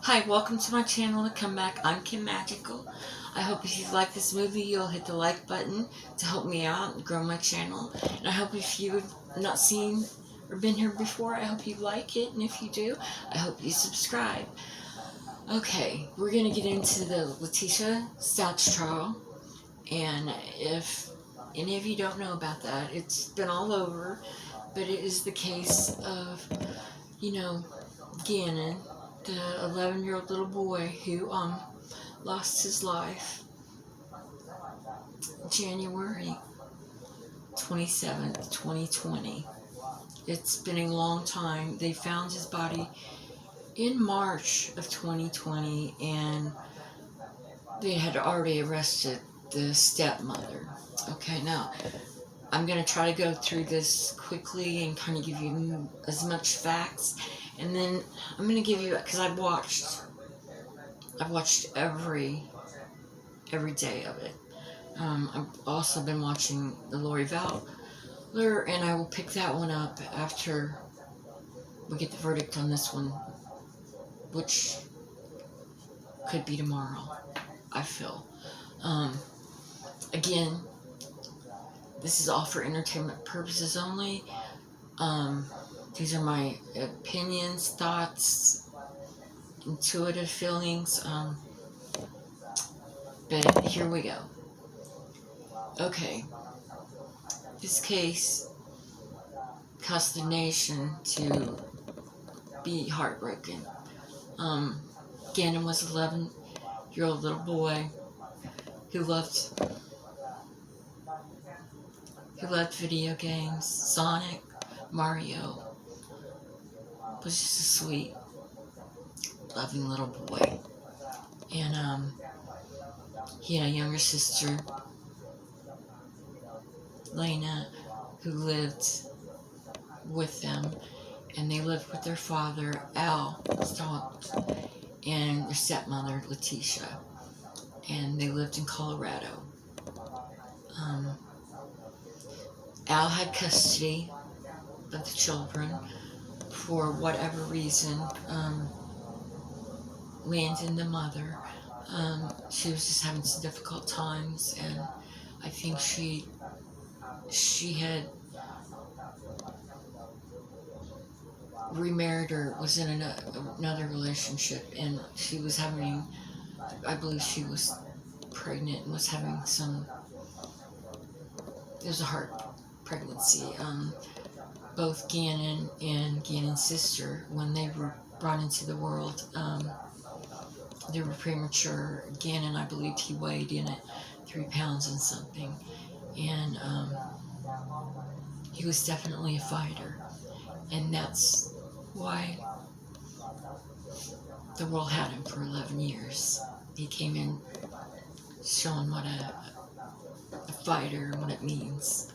Hi, welcome to my channel, The Comeback. I'm Kim Magical. I hope if you like this movie, you'll hit the like button to help me out and grow my channel. And I hope if you've not seen or been here before, I hope you like it. And if you do, I hope you subscribe. Okay, we're going to get into the Letecia Stauch trial. And if any of you don't know about that, it's been all over. But it is the case of, Gannon, the 11-year-old little boy who lost his life January 27th, 2020. It's been a long time. They found his body in March of 2020, and they had already arrested the stepmother. Okay, now I'm going to try to go through this quickly and kind of give you as much facts, and then I'm going to give you, because I've watched every day of it. I've also been watching the Lori Vallow, and I will pick that one up after we get the verdict on this one, which could be tomorrow, I feel. Again, this is all for entertainment purposes only. These are my opinions, thoughts, intuitive feelings, but here we go. Okay, this case caused the nation to be heartbroken. Gannon was an 11-year-old little boy who loved video games. Sonic, Mario. Was just a sweet, loving little boy. And he had a younger sister, Lena, who lived with them, and they lived with their father, Al Stauch, and their stepmother, Letecia, and they lived in Colorado. Al had custody of the children. For whatever reason, Landon, the mother, she was just having some difficult times, and I think she had remarried or was in another relationship, and she was having, I believe she was pregnant and was having it was a heart pregnancy. Both Gannon and Gannon's sister, when they were brought into the world, they were premature. Gannon, I believed he weighed in at 3 pounds and something, and he was definitely a fighter, and that's why the world had him for 11 years. He came in showing what a fighter, what it means.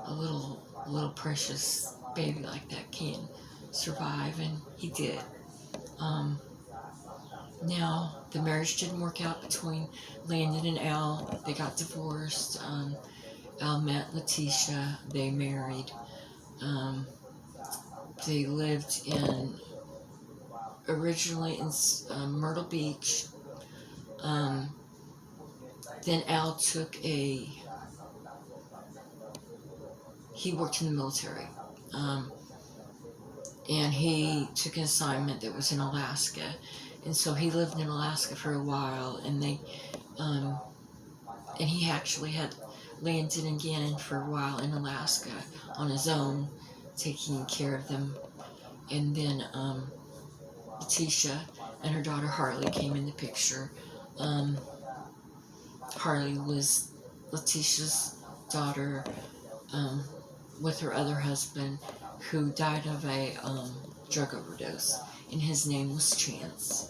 A little precious baby like that can survive, and he did. Now, the marriage didn't work out between Landon and Al. They got divorced. Al met Letecia. They married. They lived originally in Myrtle Beach. Then Al he worked in the military. And he took an assignment that was in Alaska. And so he lived in Alaska for a while, and and he actually had Landon and Gannon for a while in Alaska on his own, taking care of them. And then Letecia and her daughter Harley came in the picture. Harley was Letecia's daughter, with her other husband, who died of a drug overdose, and his name was Chance.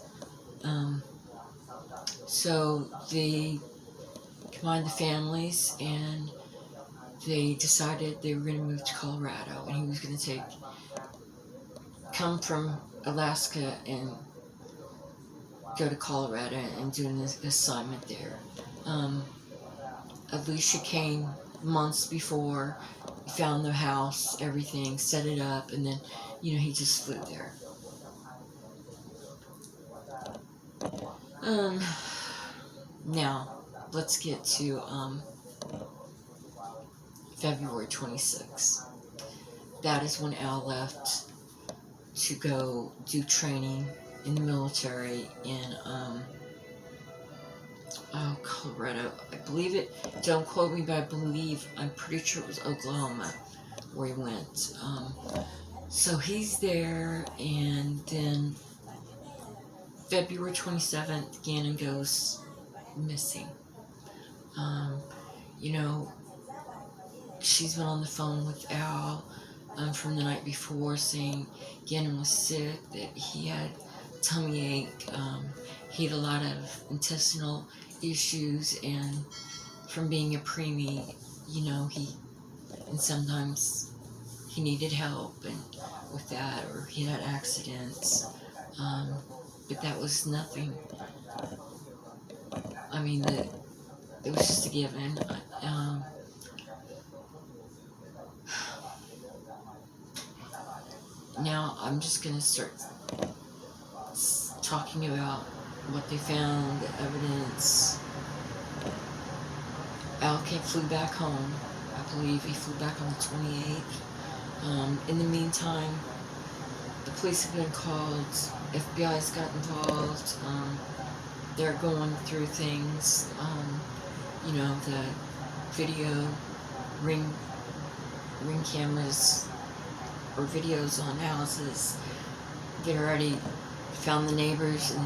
So they combined the families, and they decided they were going to move to Colorado, and he was going to come from Alaska and go to Colorado and do an assignment there. Alicia came months before, found the house, everything, set it up, and then, he just flew there. Um, Now, let's get to February 26th. That is when Al left to go do training in the military in Colorado. I believe it. Don't quote me, but I'm pretty sure it was Oklahoma where he went. So he's there, and then February 27th, Gannon goes missing. You know, she's been on the phone with Al from the night before saying Gannon was sick, that he had tummy ache, he had a lot of intestinal issues, and from being a preemie, you know, and sometimes he needed help and with that, or he had accidents, but that was nothing. I mean, it was just a given. Now I'm just gonna start talking about what they found, the evidence. Al flew back home. I believe he flew back on the 28th. In the meantime, the police have been called. FBI's got involved. They're going through things. You know, the video ring cameras or videos on houses. They already found the neighbors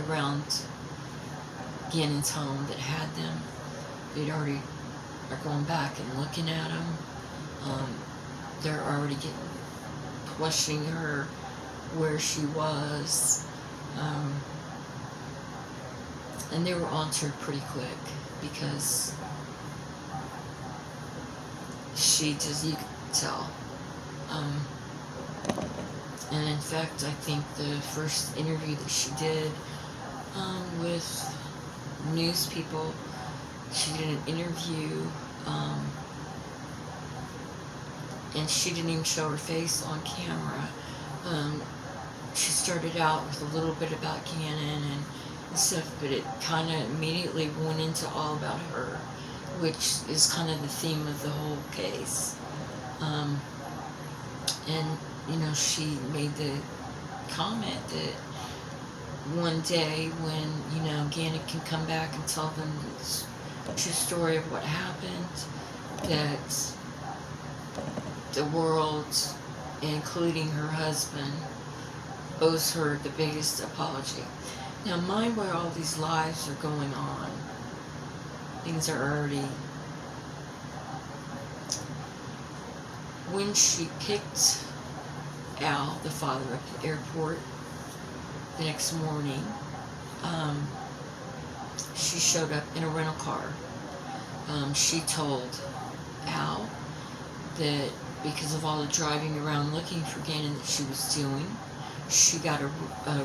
around Gannon's home that had them. They'd already are going back and looking at them. They're already questioning her where she was. And they were onto her pretty quick because she just, you could tell. And in fact, I think the first interview that she did with news people, she did an interview, and she didn't even show her face on camera. She started out with a little bit about Gannon and stuff, but it kind of immediately went into all about her, which is kind of the theme of the whole case. And, you know, she made the comment that one day when, you know, Gannon can come back and tell them the true story of what happened, that the world, including her husband, owes her the biggest apology. Now, mind where all these lives are going on. Things are already... When she picked Al, the father, up at the airport the next morning, she showed up in a rental car. She told Al that because of all the driving around looking for Gannon that she was doing, she got a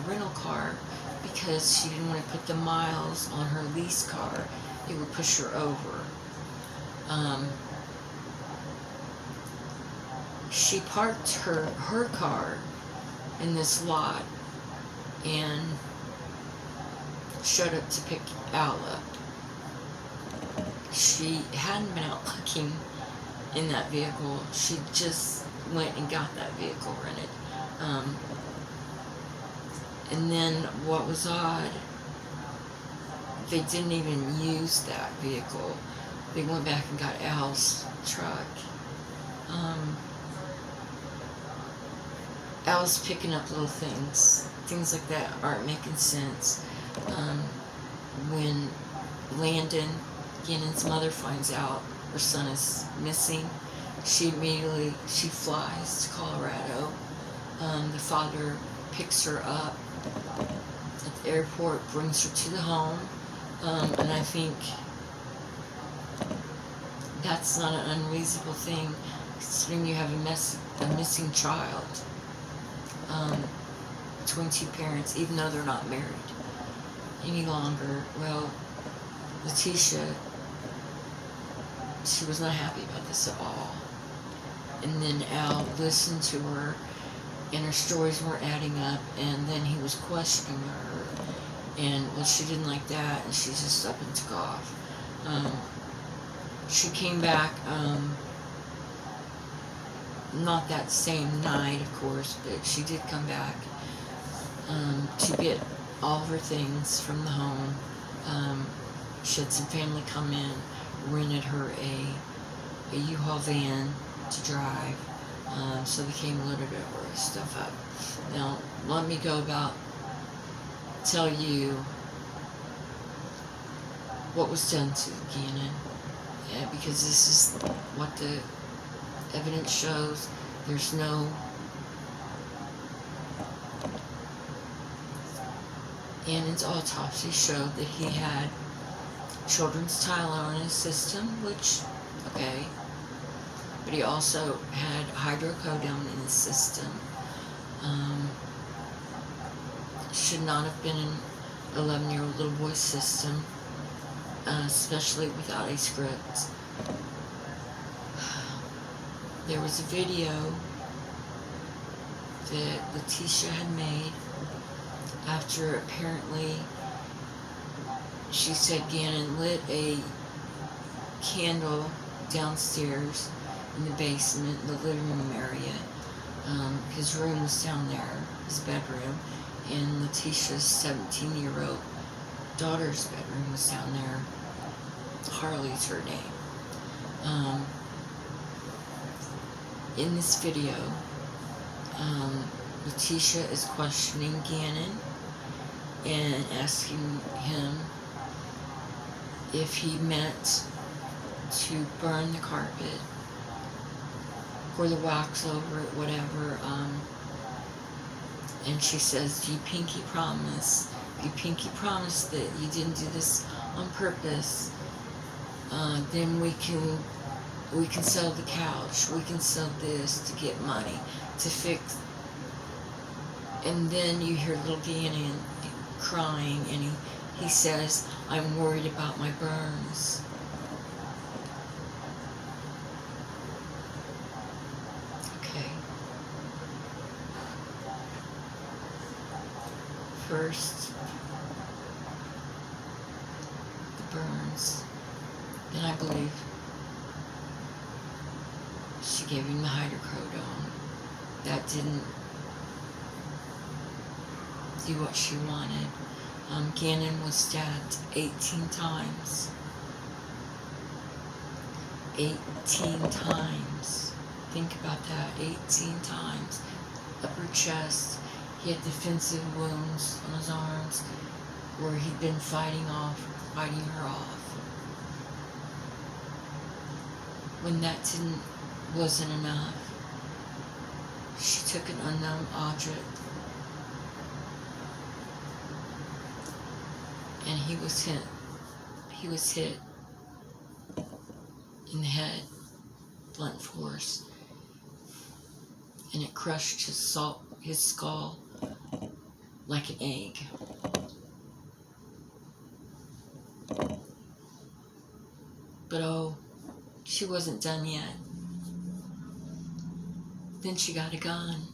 rental car because she didn't want to put the miles on her lease car. It would push her over. She parked her car in this lot and showed up to pick Al up. She hadn't been out looking in that vehicle. She just went and got that vehicle rented. And then what was odd, they didn't even use that vehicle. They went back and got Al's truck. Al's picking up little things like that aren't making sense. When Landon, Gannon's mother, finds out her son is missing, she flies to Colorado. The father picks her up at the airport, brings her to the home, and I think that's not an unreasonable thing, considering you have a missing child between two parents, even though they're not married any longer. Well, Letecia, she was not happy about this at all. And then Al listened to her, and her stories weren't adding up, and then he was questioning her, And, well, she didn't like that, and she just up and took off. She came back, not that same night, of course, but she did come back to get all of her things from the home. She had some family come in, rented her a U-Haul van to drive, so they came and loaded her stuff up. Now, let me tell you what was done to Gannon, because this is what the evidence shows. There's no Gannon's autopsy showed that he had children's Tylenol in his system, which, okay, but he also had hydrocodone in his system. Should not have been in 11-year-old little boy's system, especially without a script. There was a video that Letecia had made after apparently she said Gannon lit a candle downstairs in the basement, the living room area. His room was down there, his bedroom, and Letecia's 17-year-old daughter's bedroom was down there. Harley's her name. In this video, Letecia is questioning Gannon and asking him if he meant to burn the carpet, pour the wax over it, whatever. And she says, "Do you pinky promise? If you pinky promise that you didn't do this on purpose, then we can sell the couch, we can sell this to get money to fix." And then you hear little Gannon crying, and he says, "I'm worried about my burns." Okay. First, the burns. Then I believe she gave him the hydrocodone. That didn't do what she wanted. Gannon was stabbed 18 times. 18 times. Think about that. 18 times. Upper chest. He had defensive wounds on his arms where he'd been fighting her off. When that wasn't enough, she took an unknown object and he was hit in the head, blunt force, and it crushed his skull like an egg. But oh, she wasn't done yet. Then she got a gun.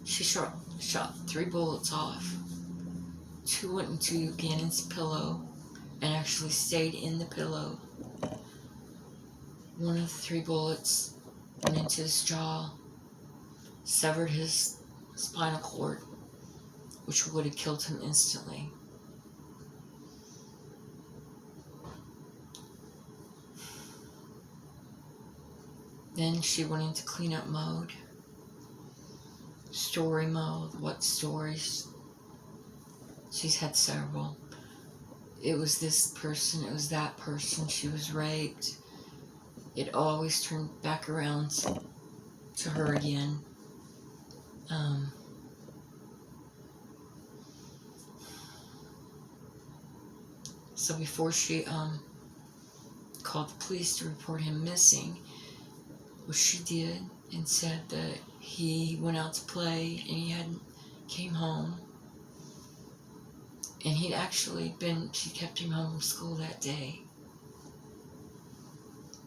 She shot 3 bullets off. 2 went into Gannon's pillow and actually stayed in the pillow. One of the 3 bullets went into his jaw, severed his spinal cord, which would have killed him instantly. Then she went into cleanup mode, story mode. What stories? She's had several. It was this person, it was that person, she was raped. It always turned back around to her again. So before she called the police to report him missing, what she did and said that he went out to play and he hadn't came home. And she kept him home from school that day.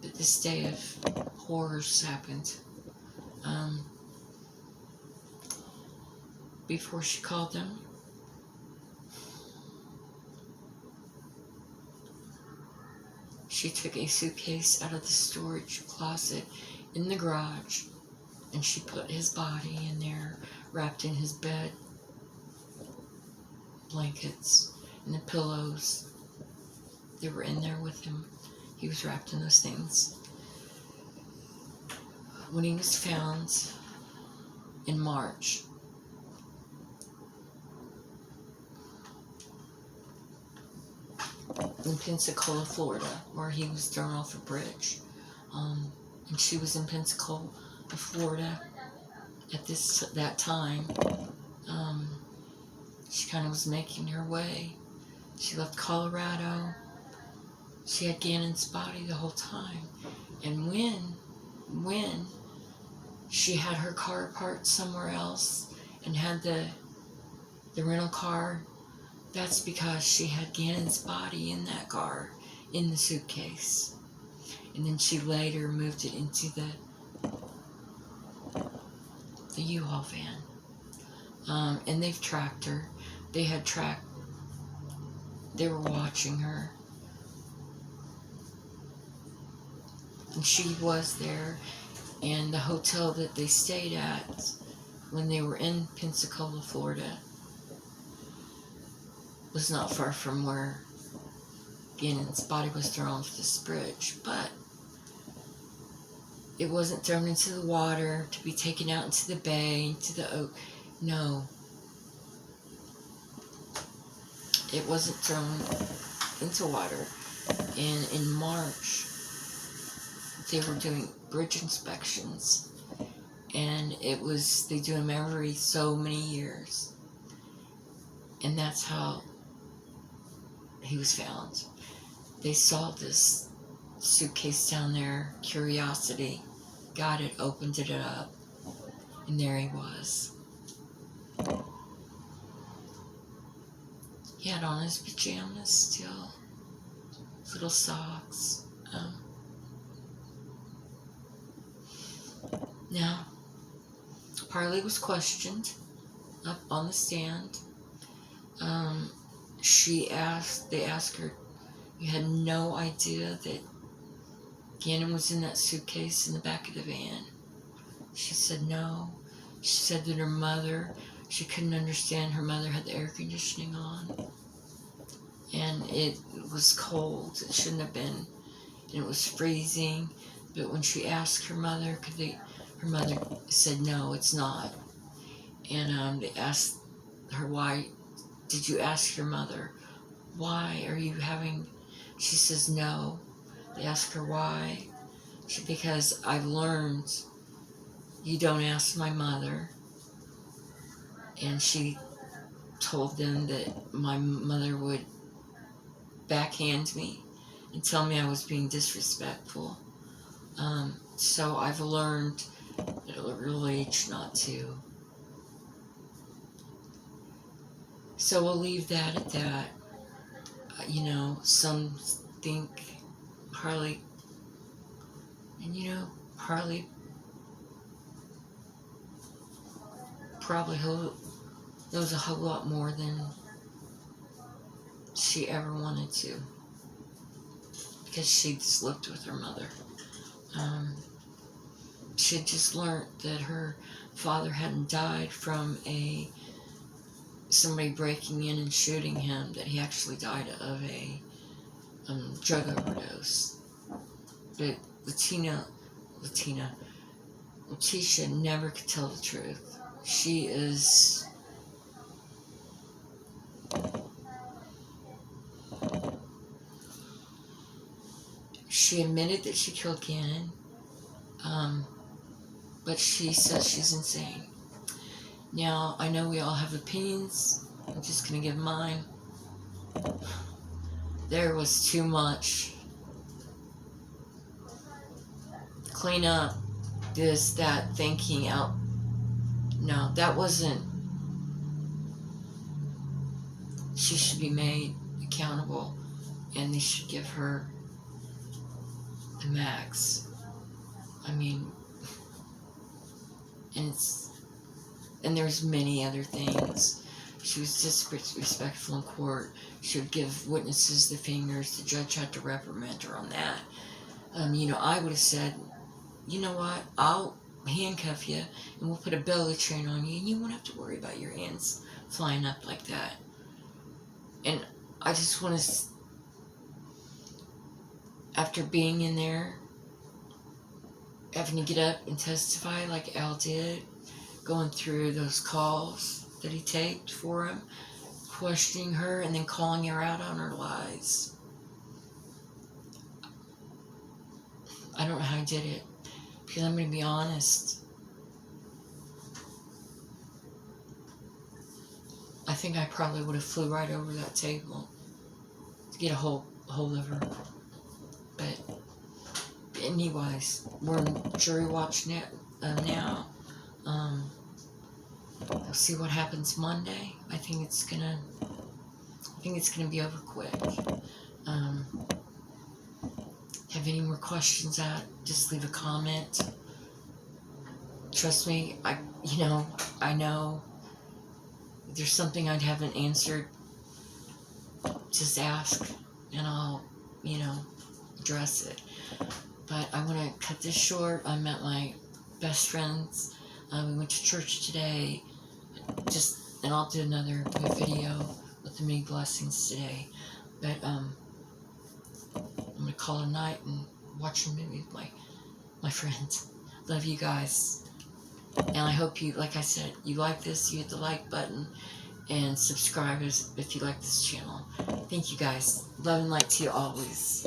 But this day of horrors happened. before she called them. She took a suitcase out of the storage closet in the garage, and she put his body in there, wrapped in his bed blankets and the pillows. They were in there with him. He was wrapped in those things. When he was found in March, in Pensacola, Florida, where he was thrown off a bridge. And she was in Pensacola, Florida at that time. She kind of was making her way. She left Colorado. She had Gannon's body the whole time. And when she had her car parked somewhere else and had the rental car, that's because she had Gannon's body in that car, in the suitcase. And then she later moved it into the U-Haul van. And they've tracked her. They were watching her. And she was there. And the hotel that they stayed at when they were in Pensacola, Florida, was not far from where Gannon's body was thrown off this bridge. But it wasn't thrown into the water to be taken out into the bay, into the no. It wasn't thrown into water. And in March, they were doing bridge inspections. And they do them every so many years. And that's how he was found. They saw this suitcase down there, Curiosity, got it, opened it up, and there he was. He had on his pajamas still, little socks. Now, Harley was questioned up on the stand. They asked her, you had no idea that Gannon was in that suitcase in the back of the van? She said no. She said that her mother, she couldn't understand. Her mother had the air conditioning on. And it was cold. It shouldn't have been. And it was freezing. But when she asked her mother, her mother said, no, it's not. And they asked her, why did you ask your mother? Why are you having... She says, no. They asked her why. Because I've learned you don't ask my mother. And she told them that my mother would backhand me and tell me I was being disrespectful. So I've learned at a real age not to. So we'll leave that at that. Some think Harley, and Harley probably knows a whole lot more than she ever wanted to, because she just lived with her mother. She had just learned that her father hadn't died from somebody breaking in and shooting him, that he actually died of a drug overdose. But Letecia never could tell the truth. She admitted that she killed Gannon, but she says she's insane. Now, I know we all have opinions. I'm just going to give mine. There was too much clean up, this, that, thinking out. No, that wasn't. She should be made accountable, and they should give her the max. I mean, and And there's many other things. She was disrespectful in court. She would give witnesses the fingers. The judge had to reprimand her on that. I would have said, you know what, I'll handcuff you and we'll put a belly chain on you and you won't have to worry about your hands flying up like that. And I just want to, after being in there, having to get up and testify like Al did, going through those calls that he taped for him, questioning her and then calling her out on her lies. I don't know how he did it, because I'm going to be honest. I think I probably would have flew right over that table to get a hold of her. But anyways, we're in jury watch now. We'll see what happens Monday. I think it's gonna be over quick. Have any more questions out? Just leave a comment. Trust me, I know if there's something I haven't answered, just ask and I'll, address it. But I want to cut this short. I met my best friends. We went to church today. And I'll do another video with the many blessings today. But I'm gonna call it a night and watch a movie with my friends. Love you guys. And I hope you, like I said, you like this, you hit the like button, and subscribe if you like this channel. Thank you guys. Love and light to you always.